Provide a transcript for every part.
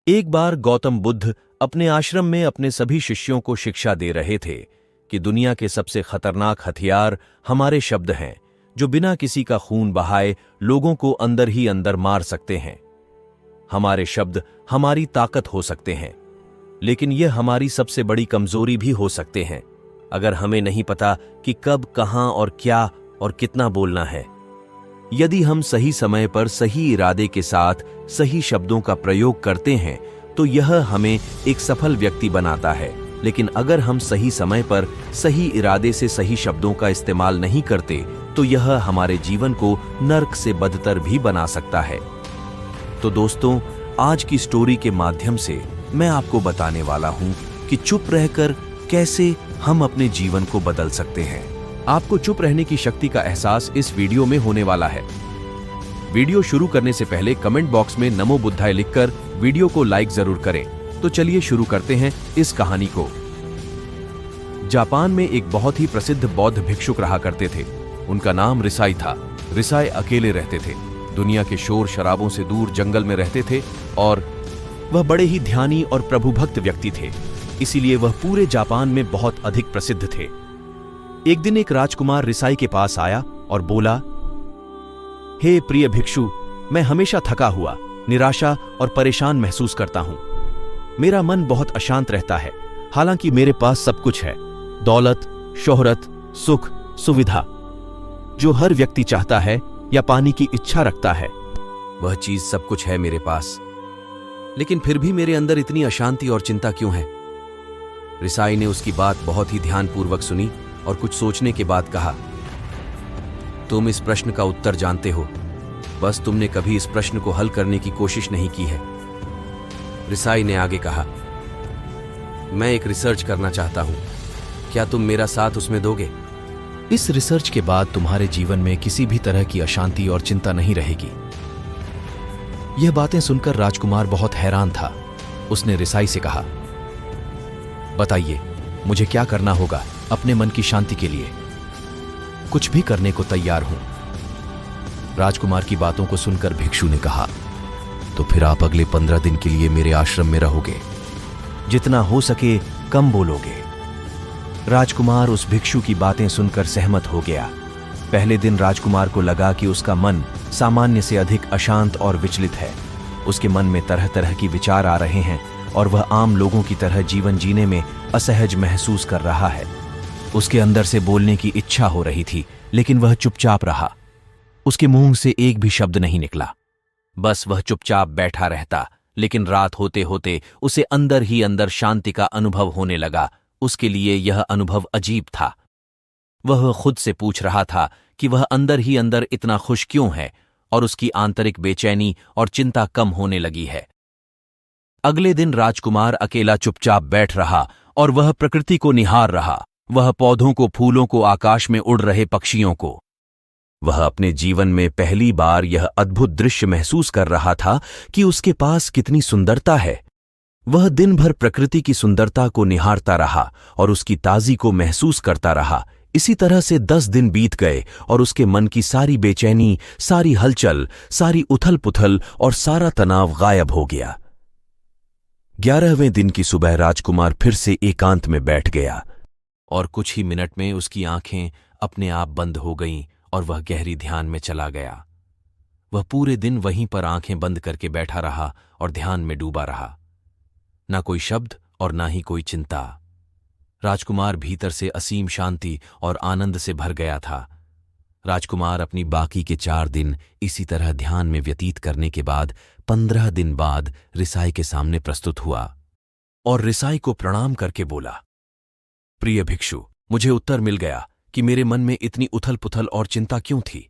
एक बार गौतम बुद्ध अपने आश्रम में अपने सभी शिष्यों को शिक्षा दे रहे थे कि दुनिया के सबसे खतरनाक हथियार हमारे शब्द हैं, जो बिना किसी का खून बहाए लोगों को अंदर ही अंदर मार सकते हैं। हमारे शब्द हमारी ताकत हो सकते हैं, लेकिन यह हमारी सबसे बड़ी कमजोरी भी हो सकते हैं, अगर हमें नहीं पता कि कब, कहां और क्या और कितना बोलना है। यदि हम सही समय पर सही इरादे के साथ सही शब्दों का प्रयोग करते हैं तो यह हमें एक सफल व्यक्ति बनाता है, लेकिन अगर हम सही समय पर सही इरादे से सही शब्दों का इस्तेमाल नहीं करते तो यह हमारे जीवन को नर्क से बदतर भी बना सकता है। तो दोस्तों, आज की स्टोरी के माध्यम से मैं आपको बताने वाला हूं कि चुप रहकर कैसे हम अपने जीवन को बदल सकते हैं। आपको चुप रहने की शक्ति का एहसास इस वीडियो में होने वाला है। वीडियो शुरू करने से पहले कमेंट बॉक्स में नमो बुद्धाय लिखकर वीडियो को लाइक जरूर करें। तो चलिए शुरू करते हैं इस कहानी को। जापान में एक बहुत ही प्रसिद्ध बौद्ध भिक्षुक रहा करते थे। उनका नाम रिसाई था। रिसाई अकेले रहते थे, दुनिया के शोर शराबों से दूर जंगल में रहते थे और वह बड़े ही ध्यानी और प्रभुभक्त व्यक्ति थे, इसीलिए वह पूरे जापान में बहुत अधिक प्रसिद्ध थे। एक दिन एक राजकुमार रिसाई के पास आया और बोला, हे प्रिय भिक्षु, मैं हमेशा थका हुआ, निराशा और परेशान महसूस करता हूं। मेरा मन बहुत अशांत रहता है, हालांकि मेरे पास सब कुछ है, दौलत, शोहरत, सुख, सुविधा, जो हर व्यक्ति चाहता है या पाने की इच्छा रखता है, वह चीज सब कुछ है मेरे पास। लेकिन फिर भी मेरे अंदर इतनी अशांति और चिंता क्यों है? रिसाई ने उसकी बात बहुत ही ध्यानपूर्वक सुनी और कुछ सोचने के बाद कहा, तुम इस प्रश्न का उत्तर जानते हो, बस तुमने कभी इस प्रश्न को हल करने की कोशिश नहीं की है। रिसाई ने आगे कहा, मैं एक रिसर्च करना चाहता हूं, क्या तुम मेरा साथ उसमें दोगे? इस रिसर्च के बाद तुम्हारे जीवन में किसी भी तरह की अशांति और चिंता नहीं रहेगी। यह बातें सुनकर राजकुमार बहुत हैरान था। उसने रिसाई से कहा, बताइए, मुझे क्या करना होगा अपने मन की शांति के लिए? कुछ भी करने को तैयार हूं। राजकुमार की बातों को सुनकर भिक्षु ने कहा, तो फिर आप अगले 15 दिन के लिए मेरे आश्रम में रहोगे, जितना हो सके कम बोलोगे। राजकुमार उस भिक्षु की बातें सुनकर सहमत हो गया। पहले दिन राजकुमार को लगा कि उसका मन सामान्य से अधिक अशांत और विचलित है। उसके मन में तरह तरह की विचार आ रहे हैं और वह आम लोगों की तरह जीवन जीने में असहज महसूस कर रहा है। उसके अंदर से बोलने की इच्छा हो रही थी, लेकिन वह चुपचाप रहा। उसके मुंह से एक भी शब्द नहीं निकला, बस वह चुपचाप बैठा रहता। लेकिन रात होते होते उसे अंदर ही अंदर शांति का अनुभव होने लगा। उसके लिए यह अनुभव अजीब था। वह खुद से पूछ रहा था कि वह अंदर ही अंदर इतना खुश क्यों है और उसकी आंतरिक बेचैनी और चिंता कम होने लगी है। अगले दिन राजकुमार अकेला चुपचाप बैठ रहा और वह प्रकृति को निहार रहा। वह पौधों को, फूलों को, आकाश में उड़ रहे पक्षियों को। वह अपने जीवन में पहली बार यह अद्भुत दृश्य महसूस कर रहा था कि उसके पास कितनी सुंदरता है। वह दिन भर प्रकृति की सुंदरता को निहारता रहा और उसकी ताजगी को महसूस करता रहा। इसी तरह से 10 दिन बीत गए और उसके मन की सारी बेचैनी, सारी हलचल, सारी उथल पुथल और सारा तनाव गायब हो गया। 11वें दिन की सुबह राजकुमार फिर से एकांत में बैठ गया और कुछ ही मिनट में उसकी आंखें अपने आप बंद हो गईं और वह गहरी ध्यान में चला गया। वह पूरे दिन वहीं पर आंखें बंद करके बैठा रहा और ध्यान में डूबा रहा। ना कोई शब्द और ना ही कोई चिंता। राजकुमार भीतर से असीम शांति और आनंद से भर गया था। राजकुमार अपनी बाकी के 4 दिन इसी तरह ध्यान में व्यतीत करने के बाद 15 दिन बाद रिसाई के सामने प्रस्तुत हुआ और रिसाई को प्रणाम करके बोला, प्रिय भिक्षु, मुझे उत्तर मिल गया कि मेरे मन में इतनी उथल पुथल और चिंता क्यों थी।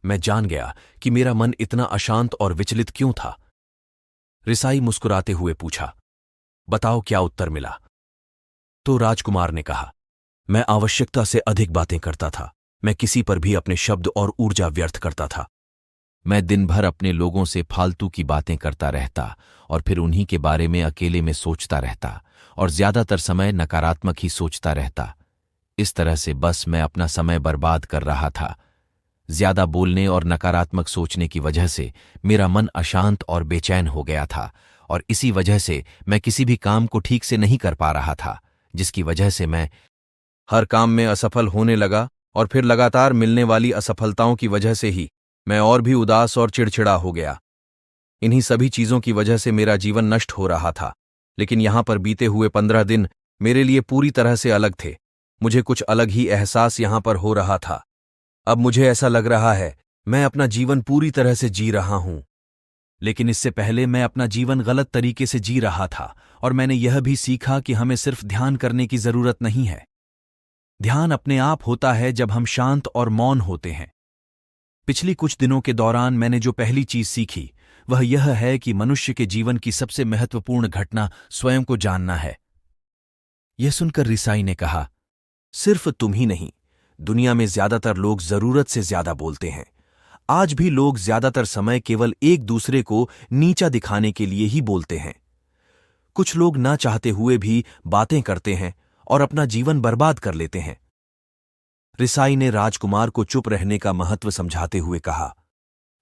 मैं जान गया कि मेरा मन इतना अशांत और विचलित क्यों था। रिसाई मुस्कुराते हुए पूछा, बताओ क्या उत्तर मिला? तो राजकुमार ने कहा, मैं आवश्यकता से अधिक बातें करता था। मैं किसी पर भी अपने शब्द और ऊर्जा व्यर्थ करता था। मैं दिन भर अपने लोगों से फालतू की बातें करता रहता और फिर उन्हीं के बारे में अकेले में सोचता रहता और ज्यादातर समय नकारात्मक ही सोचता रहता। इस तरह से बस मैं अपना समय बर्बाद कर रहा था। ज्यादा बोलने और नकारात्मक सोचने की वजह से मेरा मन अशांत और बेचैन हो गया था और इसी वजह से मैं किसी भी काम को ठीक से नहीं कर पा रहा था, जिसकी वजह से मैं हर काम में असफल होने लगा और फिर लगातार मिलने वाली असफलताओं की वजह से ही मैं और भी उदास और चिड़चिड़ा हो गया। इन्हीं सभी चीजों की वजह से मेरा जीवन नष्ट हो रहा था। लेकिन यहां पर बीते हुए 15 दिन मेरे लिए पूरी तरह से अलग थे। मुझे कुछ अलग ही एहसास यहां पर हो रहा था। अब मुझे ऐसा लग रहा है मैं अपना जीवन पूरी तरह से जी रहा हूं। लेकिन इससे पहले मैं अपना जीवन गलत तरीके से जी रहा था और मैंने यह भी सीखा कि हमें सिर्फ ध्यान करने की जरूरत नहीं है। ध्यान अपने आप होता है जब हम शांत और मौन होते हैं। पिछली कुछ दिनों के दौरान मैंने जो पहली चीज सीखी वह यह है कि मनुष्य के जीवन की सबसे महत्वपूर्ण घटना स्वयं को जानना है। यह सुनकर रिसाई ने कहा, सिर्फ तुम ही नहीं, दुनिया में ज्यादातर लोग जरूरत से ज्यादा बोलते हैं। आज भी लोग ज्यादातर समय केवल एक दूसरे को नीचा दिखाने के लिए ही बोलते हैं। कुछ लोग ना चाहते हुए भी बातें करते हैं और अपना जीवन बर्बाद कर लेते हैं। रिसाई ने राजकुमार को चुप रहने का महत्व समझाते हुए कहा,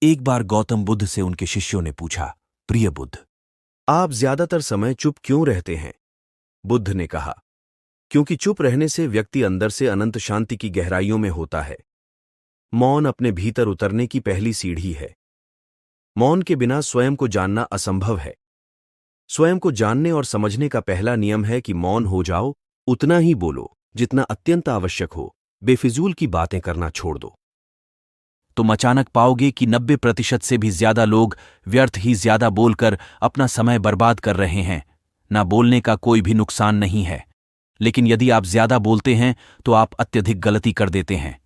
एक बार गौतम बुद्ध से उनके शिष्यों ने पूछा, प्रिय बुद्ध, आप ज्यादातर समय चुप क्यों रहते हैं? बुद्ध ने कहा, क्योंकि चुप रहने से व्यक्ति अंदर से अनंत शांति की गहराइयों में होता है। मौन अपने भीतर उतरने की पहली सीढ़ी है। मौन के बिना स्वयं को जानना असंभव है। स्वयं को जानने और समझने का पहला नियम है कि मौन हो जाओ, उतना ही बोलो जितना अत्यंत आवश्यक हो। बेफिजूल की बातें करना छोड़ दो। तुम अचानक पाओगे कि 90% से भी ज्यादा लोग व्यर्थ ही ज्यादा बोलकर अपना समय बर्बाद कर रहे हैं। ना बोलने का कोई भी नुकसान नहीं है, लेकिन यदि आप ज्यादा बोलते हैं तो आप अत्यधिक गलती कर देते हैं।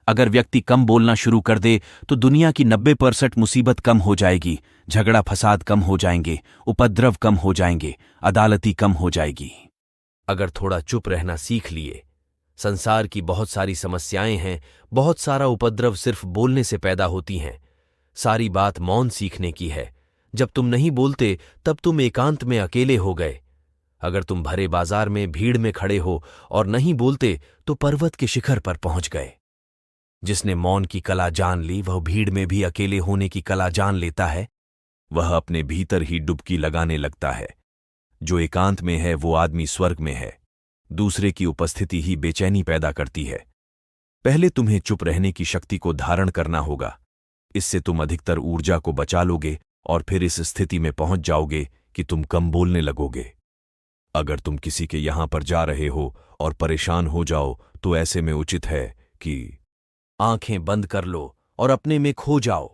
अगर व्यक्ति कम बोलना शुरू कर दे तो दुनिया की 90% मुसीबत कम हो जाएगी, झगड़ा फसाद कम हो जाएंगे, उपद्रव कम हो जाएंगे, अदालती कम हो जाएगी। अगर थोड़ा चुप रहना सीख लिए, संसार की बहुत सारी समस्याएं हैं, बहुत सारा उपद्रव सिर्फ बोलने से पैदा होती हैं। सारी बात मौन सीखने की है। जब तुम नहीं बोलते तब तुम एकांत में अकेले हो गए। अगर तुम भरे बाजार में भीड़ में खड़े हो और नहीं बोलते तो पर्वत के शिखर पर पहुंच गए। जिसने मौन की कला जान ली वह भीड़ में भी अकेले होने की कला जान लेता है। वह अपने भीतर ही डुबकी लगाने लगता है। जो एकांत में है वो आदमी स्वर्ग में है। दूसरे की उपस्थिति ही बेचैनी पैदा करती है। पहले तुम्हें चुप रहने की शक्ति को धारण करना होगा। इससे तुम अधिकतर ऊर्जा को बचा लोगे और फिर इस स्थिति में पहुंच जाओगे कि तुम कम बोलने लगोगे। अगर तुम किसी के यहां पर जा रहे हो और परेशान हो जाओ तो ऐसे में उचित है कि आंखें बंद कर लो और अपने में खो जाओ।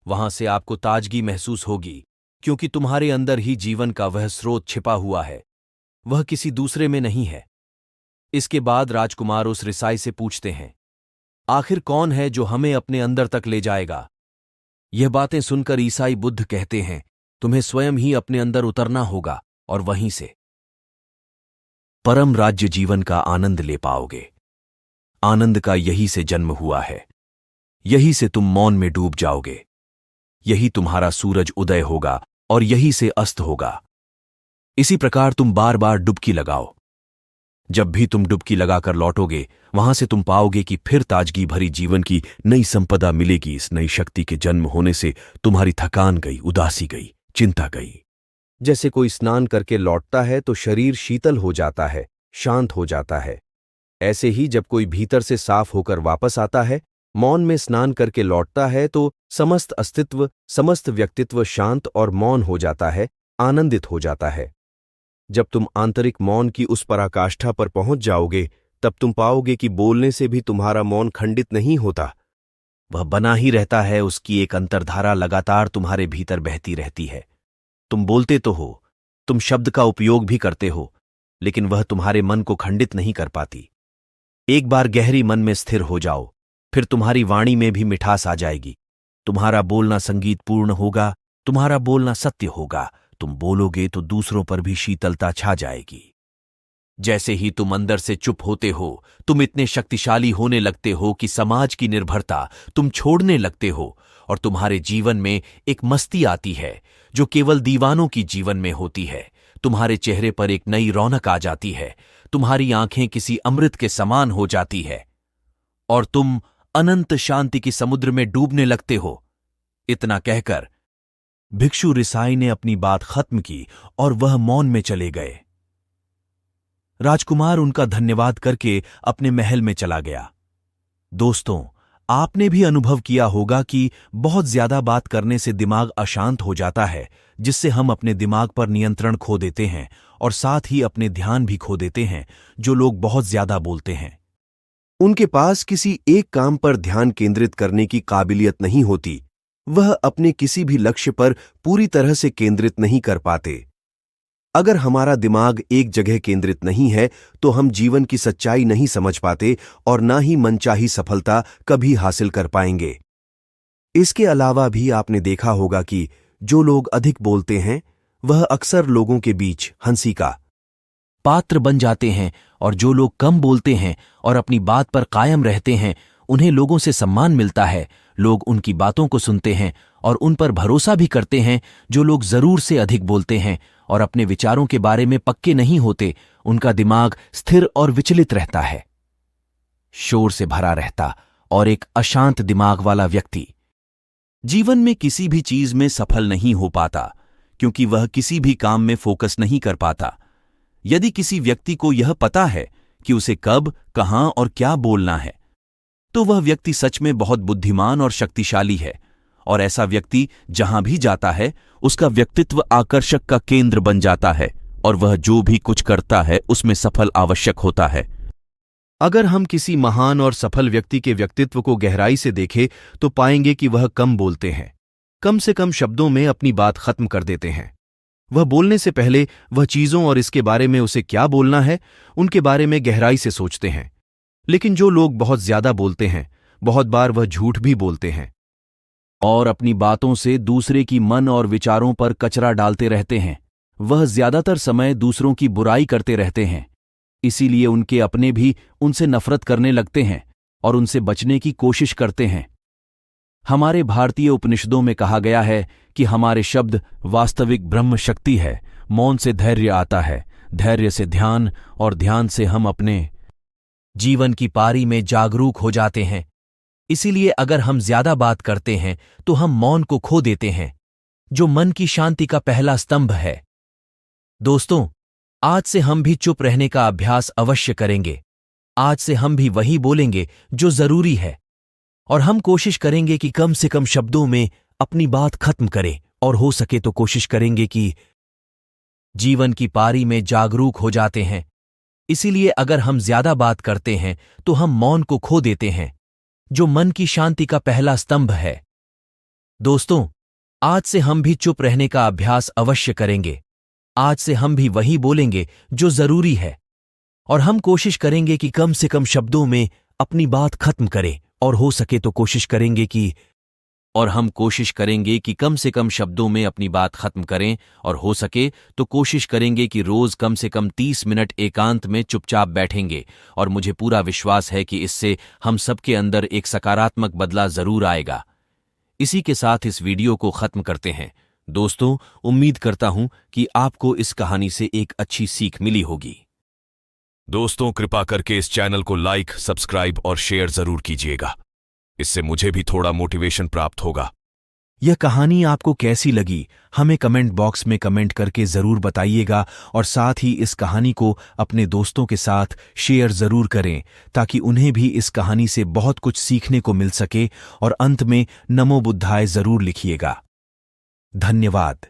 वहां से आपको ताजगी महसूस होगी, क्योंकि तुम्हारे अंदर ही जीवन का वह स्रोत छिपा हुआ है। वह किसी दूसरे में नहीं है। इसके बाद राजकुमार उस रिसाई से पूछते हैं, आखिर कौन है जो हमें अपने अंदर तक ले जाएगा? यह बातें सुनकर ईसाई बुद्ध कहते हैं, तुम्हें स्वयं ही अपने अंदर उतरना होगा और वहीं से परम राज्य जीवन का आनंद ले पाओगे। आनंद का यही से जन्म हुआ है। यही से तुम मौन में डूब जाओगे। यही तुम्हारा सूरज उदय होगा और यही से अस्त होगा। इसी प्रकार तुम बार बार डुबकी लगाओ। जब भी तुम डुबकी लगाकर लौटोगे वहां से तुम पाओगे कि फिर ताजगी भरी जीवन की नई संपदा मिलेगी। इस नई शक्ति के जन्म होने से तुम्हारी थकान गई, उदासी गई, चिंता गई। जैसे कोई स्नान करके लौटता है तो शरीर शीतल हो जाता है, शांत हो जाता है। ऐसे ही जब कोई भीतर से साफ होकर वापस आता है, मौन में स्नान करके लौटता है, तो समस्त अस्तित्व, समस्त व्यक्तित्व शांत और मौन हो जाता है, आनंदित हो जाता है। जब तुम आंतरिक मौन की उस पराकाष्ठा पर पहुंच जाओगे तब तुम पाओगे कि बोलने से भी तुम्हारा मौन खंडित नहीं होता। वह बना ही रहता है। उसकी एक अंतर्धारा लगातार तुम्हारे भीतर बहती रहती है। तुम बोलते तो हो, तुम शब्द का उपयोग भी करते हो, लेकिन वह तुम्हारे मन को खंडित नहीं कर पाती। एक बार गहरी मन में स्थिर हो जाओ, फिर तुम्हारी वाणी में भी मिठास आ जाएगी। तुम्हारा बोलना संगीतपूर्ण होगा, तुम्हारा बोलना सत्य होगा। तुम बोलोगे तो दूसरों पर भी शीतलता छा जाएगी। जैसे ही तुम अंदर से चुप होते हो, तुम इतने शक्तिशाली होने लगते हो कि समाज की निर्भरता तुम छोड़ने लगते हो और तुम्हारे जीवन में एक मस्ती आती है जो केवल दीवानों की जीवन में होती है। तुम्हारे चेहरे पर एक नई रौनक आ जाती है। तुम्हारी आंखें किसी अमृत के समान हो जाती है और तुम अनंत शांति की समुद्र में डूबने लगते हो। इतना कहकर भिक्षु रिसाई ने अपनी बात खत्म की और वह मौन में चले गए। राजकुमार उनका धन्यवाद करके अपने महल में चला गया। दोस्तों, आपने भी अनुभव किया होगा कि बहुत ज्यादा बात करने से दिमाग अशांत हो जाता है, जिससे हम अपने दिमाग पर नियंत्रण खो देते हैं और साथ ही अपने ध्यान भी खो देते हैं। जो लोग बहुत ज्यादा बोलते हैं, उनके पास किसी एक काम पर ध्यान केंद्रित करने की काबिलियत नहीं होती। वह अपने किसी भी लक्ष्य पर पूरी तरह से केंद्रित नहीं कर पाते। अगर हमारा दिमाग एक जगह केंद्रित नहीं है तो हम जीवन की सच्चाई नहीं समझ पाते और ना ही मनचाही सफलता कभी हासिल कर पाएंगे। इसके अलावा भी आपने देखा होगा कि जो लोग अधिक बोलते हैं वह अक्सर लोगों के बीच हंसी का पात्र बन जाते हैं, और जो लोग कम बोलते हैं और अपनी बात पर कायम रहते हैं उन्हें लोगों से सम्मान मिलता है। लोग उनकी बातों को सुनते हैं और उन पर भरोसा भी करते हैं। जो लोग जरूर से अधिक बोलते हैं और अपने विचारों के बारे में पक्के नहीं होते, उनका दिमाग स्थिर और विचलित रहता है। शोर से भरा रहता और एक अशांत दिमाग वाला व्यक्ति जीवन में किसी भी चीज में सफल नहीं हो पाता, क्योंकि वह किसी भी काम में फोकस नहीं कर पाता। यदि किसी व्यक्ति को यह पता है कि उसे कब, कहां और क्या बोलना है, तो वह व्यक्ति सच में बहुत बुद्धिमान और शक्तिशाली है। और ऐसा व्यक्ति जहां भी जाता है उसका व्यक्तित्व आकर्षक का केंद्र बन जाता है और वह जो भी कुछ करता है उसमें सफल आवश्यक होता है। अगर हम किसी महान और सफल व्यक्ति के व्यक्तित्व को गहराई से देखें तो पाएंगे कि वह कम बोलते हैं, कम से कम शब्दों में अपनी बात खत्म कर देते हैं। वह बोलने से पहले वह चीजों और इसके बारे में उसे क्या बोलना है उनके बारे में गहराई से सोचते हैं। लेकिन जो लोग बहुत ज्यादा बोलते हैं, बहुत बार वह झूठ भी बोलते हैं और अपनी बातों से दूसरे की मन और विचारों पर कचरा डालते रहते हैं। वह ज्यादातर समय दूसरों की बुराई करते रहते हैं, इसीलिए उनके अपने भी उनसे नफरत करने लगते हैं और उनसे बचने की कोशिश करते हैं। हमारे भारतीय उपनिषदों में कहा गया है कि हमारे शब्द वास्तविक ब्रह्म शक्ति है। मौन से धैर्य आता है, धैर्य से ध्यान, और ध्यान से हम अपने जीवन की पारी में जागरूक हो जाते हैं। इसीलिए अगर हम ज्यादा बात करते हैं तो हम मौन को खो देते हैं, जो मन की शांति का पहला स्तंभ है। दोस्तों, आज से हम भी चुप रहने का अभ्यास अवश्य करेंगे। आज से हम भी वही बोलेंगे जो जरूरी है, और हम कोशिश करेंगे कि कम से कम शब्दों में अपनी बात खत्म करें, और हो सके तो कोशिश करेंगे कि जीवन की पारी में जागरूक हो जाते हैं। इसीलिए अगर हम ज्यादा बात करते हैं तो हम मौन को खो देते हैं, जो मन की शांति का पहला स्तंभ है। दोस्तों, आज से हम भी चुप रहने का अभ्यास अवश्य करेंगे। आज से हम भी वही बोलेंगे जो जरूरी है, और हम कोशिश करेंगे कि कम से कम शब्दों में अपनी बात खत्म करें, और हो सके तो कोशिश करेंगे कि कम से कम शब्दों में अपनी बात खत्म करें, और हो सके तो कोशिश करेंगे कि रोज कम से कम 30 मिनट एकांत में चुपचाप बैठेंगे। और मुझे पूरा विश्वास है कि इससे हम सबके अंदर एक सकारात्मक बदलाव जरूर आएगा। इसी के साथ इस वीडियो को खत्म करते हैं। दोस्तों, उम्मीद करता हूं कि आपको इस कहानी से एक अच्छी सीख मिली होगी। दोस्तों, कृपा करके इस चैनल को लाइक, सब्सक्राइब और शेयर जरूर कीजिएगा। इससे मुझे भी थोड़ा मोटिवेशन प्राप्त होगा। यह कहानी आपको कैसी लगी हमें कमेंट बॉक्स में कमेंट करके जरूर बताइएगा, और साथ ही इस कहानी को अपने दोस्तों के साथ शेयर जरूर करें, ताकि उन्हें भी इस कहानी से बहुत कुछ सीखने को मिल सके। और अंत में नमो बुद्धाय जरूर लिखिएगा। धन्यवाद।